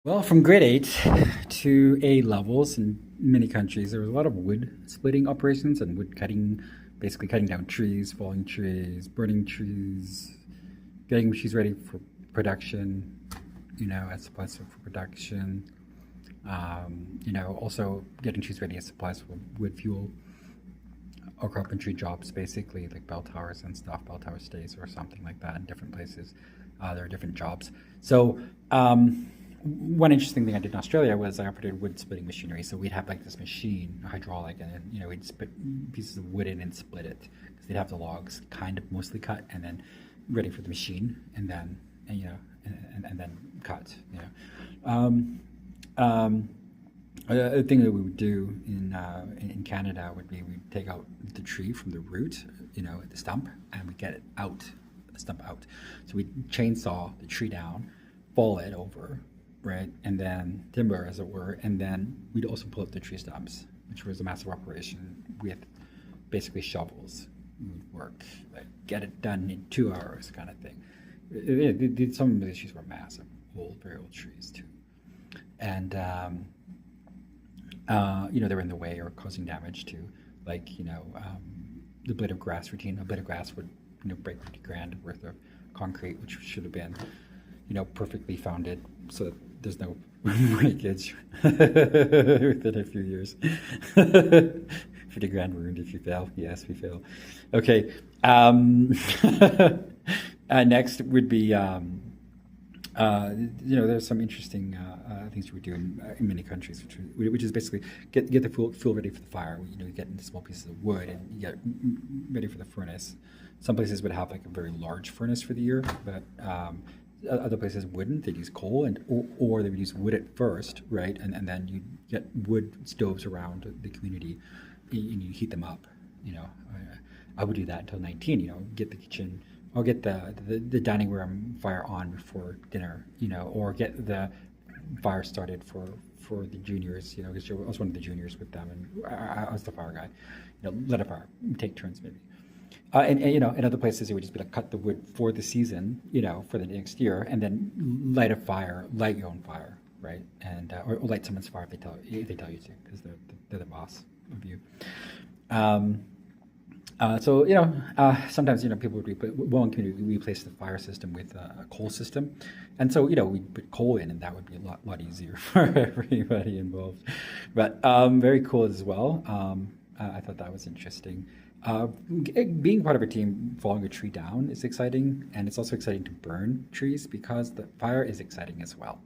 Well, from grade 8 to A levels in many countries, there was a lot of wood splitting operations and wood cutting, basically cutting down trees, falling trees, burning trees, getting trees ready for production, as supplies for production. Also getting trees ready as supplies for wood fuel or carpentry jobs, basically, like bell towers and stuff, bell tower stays or something like that in different places. There are different jobs. So, one interesting thing I did in Australia was I operated wood splitting machinery. So we'd have like this machine, hydraulic, and then, we'd split pieces of wood in and split it because they'd have the logs kind of mostly cut and then ready for the machine, and then and then cut. Um, um, a thing that we would do in Canada would be we'd take out the tree from the root, the stump, and we get it out, the stump out. So we'd chainsaw the tree down, fall it over, right, and then timber, as it were, and then we'd also pull up the tree stumps, which was a massive operation with basically shovels. We would work, like get it done in 2 hours, kind of thing. Some of these trees were massive, old, very old trees too, and they were in the way or causing damage to, like, the blade of grass routine. A blade of grass would, break 50 grand worth of concrete, which should have been, perfectly founded so that there's no breakage within a few years. 50 grand ruined if you fail. Yes, we fail. Okay. Next would be, there's some interesting things we do in many countries, which is basically get the fuel ready for the fire. You get into small pieces of wood and you get ready for the furnace. Some places would have like a very large furnace for the year, but other places wouldn't. They'd use coal or they would use wood at first, right? And then you get wood stoves around the community and you heat them up. I would do that until 19. Get the kitchen. I'll get the dining room fire on before dinner, or get the fire started for the juniors, because I was one of the juniors with them, and I was the fire guy. Let a fire, take turns maybe. In other places it would just be like cut the wood for the season, for the next year, and then light your own fire, right? And or light someone's fire if they tell you to, because they're the boss of you. Sometimes people would in community we replace the fire system with a coal system, and so we put coal in, and that would be a lot easier for everybody involved. But very cool as well. I thought that was interesting. Being part of a team, falling a tree down is exciting, and it's also exciting to burn trees because the fire is exciting as well.